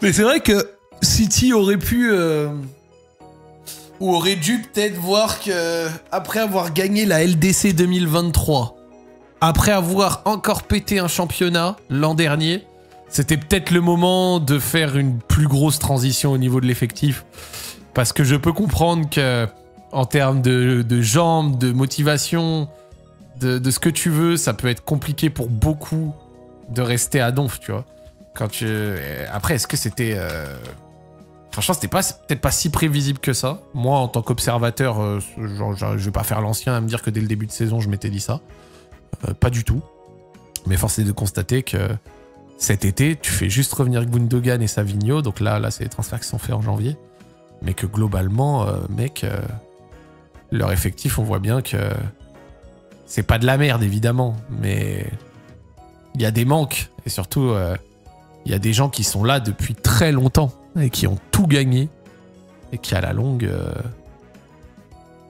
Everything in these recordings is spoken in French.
Mais c'est vrai que City aurait pu... ou aurait dû peut-être voir que après avoir gagné la LDC 2023, après avoir encore pété un championnat l'an dernier, c'était peut-être le moment de faire une plus grosse transition au niveau de l'effectif. Parce que je peux comprendre que en termes de jambes, de motivation, de ce que tu veux, ça peut être compliqué pour beaucoup de rester à Donf, tu vois. Après, est-ce que c'était... Franchement, c'était peut-être pas si prévisible que ça. Moi, en tant qu'observateur, je vais pas faire l'ancien à me dire que dès le début de saison, je m'étais dit ça. Pas du tout. Mais force est de constater que cet été, tu fais juste revenir Gundogan et Savigno. Donc là c'est les transferts qui sont faits en janvier. Mais que globalement, mec, leur effectif, on voit bien que c'est pas de la merde, évidemment. Mais il y a des manques. Et surtout, il y a des gens qui sont là depuis très longtemps et qui ont tout gagné. Et qui, à la longue...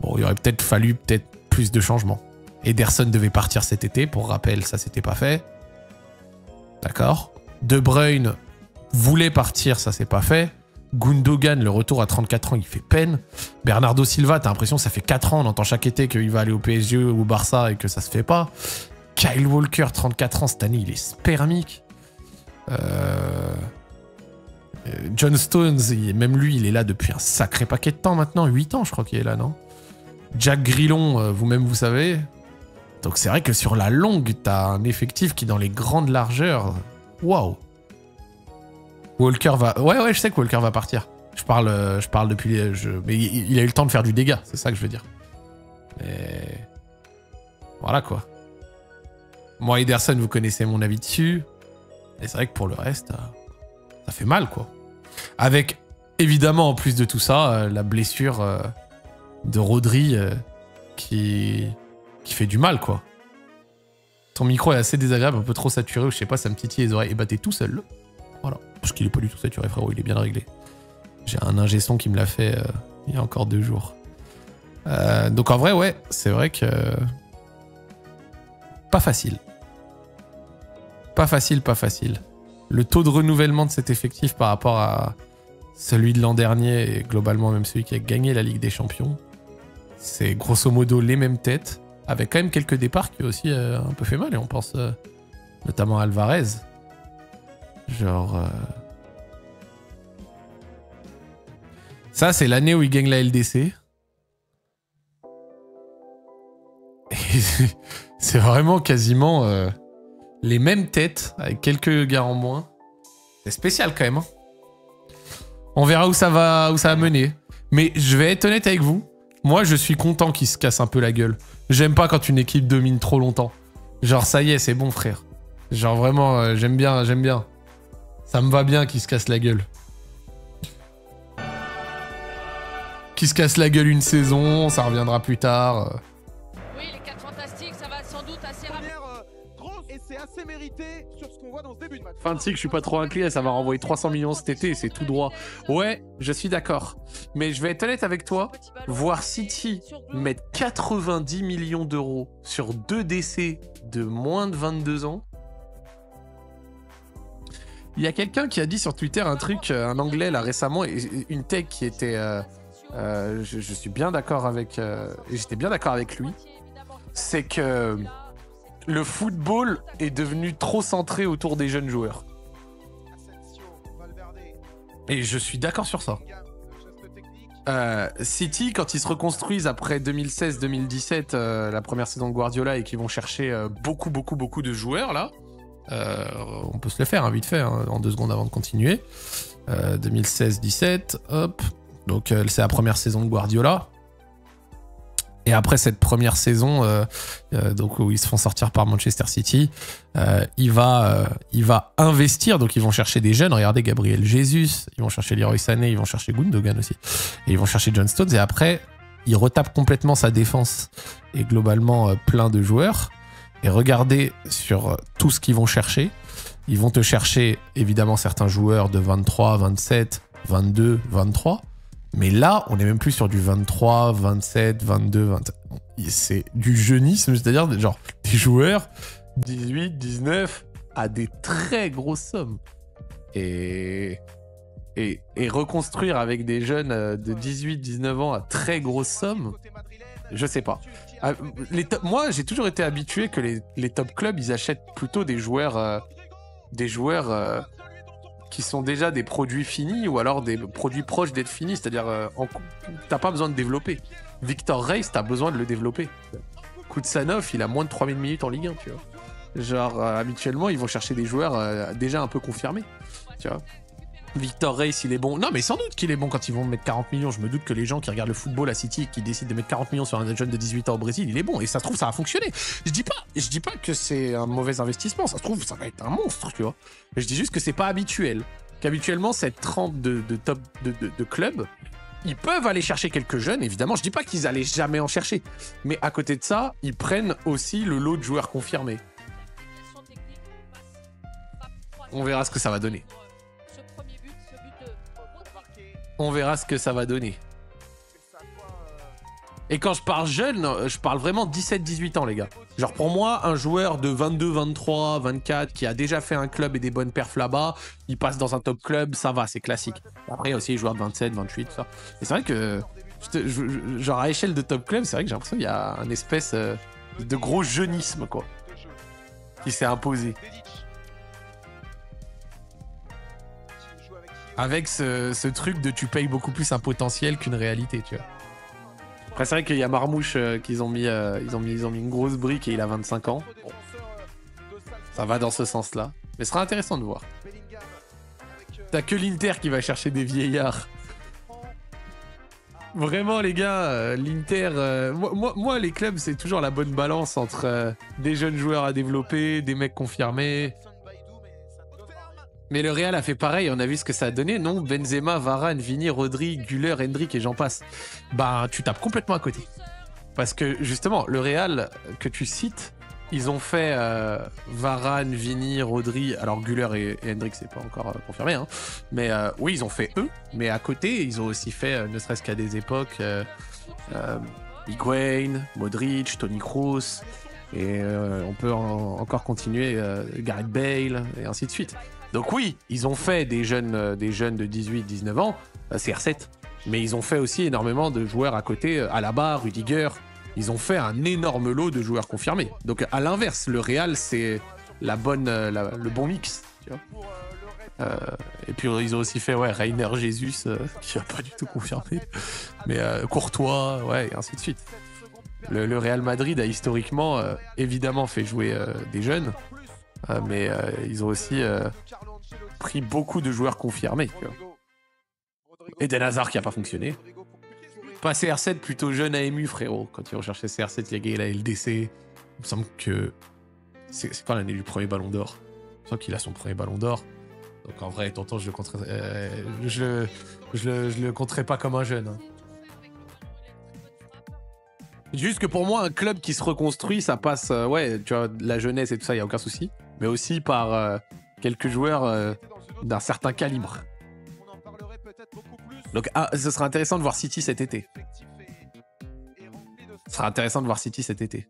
Bon, il aurait peut-être fallu plus de changements. Ederson devait partir cet été. Pour rappel, ça s'était pas fait. D'accord. De Bruyne voulait partir, ça s'est pas fait. Gundogan, le retour à 34 ans, il fait peine. Bernardo Silva, t'as l'impression que ça fait 4 ans, on entend chaque été qu'il va aller au PSG ou au Barça et que ça se fait pas. Kyle Walker, 34 ans, cette année, il est spermique. John Stones, même lui, il est là depuis un sacré paquet de temps maintenant. 8 ans, je crois qu'il est là, non? Jack Grillon, vous-même, vous savez. Donc c'est vrai que sur la longue, t'as un effectif qui, dans les grandes largeurs... Waouh! Walker va... Ouais, je sais que Walker va partir. Je parle depuis... Mais il a eu le temps de faire du dégât, c'est ça que je veux dire. Mais... Voilà, quoi. Moi, Ederson, vous connaissez mon avis dessus. Et c'est vrai que pour le reste, ça fait mal, quoi. Avec, évidemment, en plus de tout ça, la blessure de Rodri qui fait du mal, quoi. Ton micro est assez désagréable, un peu trop saturé, ou je sais pas, ça me titille les oreilles. Et bah, t'es tout seul. Voilà. Parce qu'il est pas du tout saturé, frérot, il est bien réglé. J'ai un ingé son qui me l'a fait il y a encore 2 jours. Donc en vrai, ouais, c'est vrai que... Pas facile. Pas facile. Le taux de renouvellement de cet effectif par rapport à celui de l'an dernier, et globalement même celui qui a gagné la Ligue des Champions, c'est grosso modo les mêmes têtes, avec quand même quelques départs qui ont aussi un peu fait mal, et on pense notamment à Alvarez. Genre... Ça, c'est l'année où il gagne la LDC. Et c'est vraiment quasiment les mêmes têtes, avec quelques gars en moins. C'est spécial quand même. Hein. On verra où ça va mener. Mais je vais être honnête avec vous. Moi, je suis content qu'il se casse un peu la gueule. J'aime pas quand une équipe domine trop longtemps. Genre, ça y est, c'est bon, frère. Genre, vraiment, j'aime bien. Ça me va bien qu'il se casse la gueule. Qu'il se casse la gueule une saison, ça reviendra plus tard. Oui, les 4 fantastiques, ça va sans doute assez rapide. Et c'est assez mérité sur ce qu'on voit dans ce début de match. Fin de cycle, je suis pas trop inquiet, ça va renvoyer 300 millions cet été, c'est tout droit. Ouais, je suis d'accord. Mais je vais être honnête avec toi, voir City mettre 90 millions d'euros sur 2 décès de moins de 22 ans. Il y a quelqu'un qui a dit sur Twitter un truc, un anglais là récemment, une tech qui était... je suis bien d'accord avec... j'étais bien d'accord avec lui. C'est que le football est devenu trop centré autour des jeunes joueurs. Et je suis d'accord sur ça. City, quand ils se reconstruisent après 2016-2017, la première saison de Guardiola, et qu'ils vont chercher beaucoup de joueurs, là, on peut se le faire, hein, vite fait, hein, en 2 secondes avant de continuer. 2016-17, hop. Donc c'est la première saison de Guardiola. Et après cette première saison, donc où ils se font sortir par Manchester City, il va investir. Donc ils vont chercher des jeunes. Regardez Gabriel Jesus, ils vont chercher Leroy Sané, ils vont chercher Gundogan aussi. Et ils vont chercher John Stones. Et après, il retape complètement sa défense et globalement plein de joueurs. Et regardez sur tout ce qu'ils vont chercher. Ils vont te chercher évidemment certains joueurs de 23, 27, 22, 23. Mais là, on n'est même plus sur du 23, 27, 22, 20. C'est du jeunisme, c'est-à-dire genre des joueurs 18, 19 à des très grosses sommes. Et et reconstruire avec des jeunes de 18-19 ans à très grosse somme, je sais pas. Moi, j'ai toujours été habitué que les top clubs, ils achètent plutôt des joueurs qui sont déjà des produits finis ou alors des produits proches d'être finis. C'est-à-dire, t'as pas besoin de développer. Victor Reis, t'as besoin de le développer. Koutsanov, il a moins de 3000 minutes en Ligue 1, tu vois. Genre, habituellement, ils vont chercher des joueurs déjà un peu confirmés, tu vois. Victor Reis, il est bon. Non, mais sans doute qu'il est bon quand ils vont mettre 40 millions. Je me doute que les gens qui regardent le football à City et qui décident de mettre 40 millions sur un jeune de 18 ans au Brésil, il est bon. Et ça se trouve, ça a fonctionné. Je dis pas que c'est un mauvais investissement. Ça se trouve, ça va être un monstre, tu vois. Mais je dis juste que c'est pas habituel. Qu'habituellement, cette trempe de top de clubs, ils peuvent aller chercher quelques jeunes, évidemment. Je dis pas qu'ils allaient jamais en chercher. Mais à côté de ça, ils prennent aussi le lot de joueurs confirmés. On verra ce que ça va donner. On verra ce que ça va donner. Et quand je parle jeune, je parle vraiment 17-18 ans, les gars. Genre pour moi, un joueur de 22, 23, 24 qui a déjà fait un club et des bonnes perfs là-bas, il passe dans un top club, ça va, c'est classique. Après, il y a aussi les joueurs de 27, 28, tout ça. Et c'est vrai que, genre à échelle de top club, c'est vrai que j'ai l'impression qu'il y a un espèce de gros jeunisme, quoi, qui s'est imposé. Avec ce truc de tu payes beaucoup plus un potentiel qu'une réalité, tu vois. Après, c'est vrai qu'il y a Marmouche qu'ils ont mis, ils ont mis une grosse brique et il a 25 ans. Bon. Ça va dans ce sens-là. Mais ce sera intéressant de voir. T'as que l'Inter qui va chercher des vieillards. Vraiment, les gars, l'Inter... moi, les clubs, c'est toujours la bonne balance entre des jeunes joueurs à développer, des mecs confirmés... Mais le Real a fait pareil, on a vu ce que ça a donné, non? Benzema, Varane, Vini, Rodri, Güler, Hendrick et j'en passe. Bah, tu tapes complètement à côté. Parce que, justement, le Real que tu cites, ils ont fait Varane, Vini, Rodri... Alors, Güler et Hendrick, c'est pas encore confirmé, hein. Mais oui, ils ont fait eux. Mais à côté, ils ont aussi fait, ne serait-ce qu'à des époques, Higuain, Modric, Toni Kroos... Et on peut encore continuer, Gareth Bale, et ainsi de suite. Donc oui, ils ont fait des jeunes de 18-19 ans, CR7, mais ils ont fait aussi énormément de joueurs à côté, Alaba, Rudiger. Ils ont fait un énorme lot de joueurs confirmés. Donc à l'inverse, le Real, c'est le bon mix. Tu vois. Et puis ils ont aussi fait Reiner Jesus, qui n'a pas du tout confirmé, mais Courtois, et ainsi de suite. Le Real Madrid a historiquement évidemment fait jouer des jeunes, mais ils ont aussi pris beaucoup de joueurs confirmés. Tu vois. Eden Hazard qui a pas fonctionné. Pas CR7, plutôt jeune AMU, frérot. Quand ils recherchaient CR7, il y a gagné la LDC. Il me semble que... C'est quand l'année du premier ballon d'or? Il me semble qu'il a son premier ballon d'or. Donc en vrai, tonton, je le compterai pas comme un jeune. Hein. Juste que pour moi, un club qui se reconstruit, ça passe, tu vois, la jeunesse et tout ça, il n'y a aucun souci. Mais aussi par quelques joueurs d'un certain calibre. Donc, ce sera intéressant de voir City cet été. Ce sera intéressant de voir City cet été.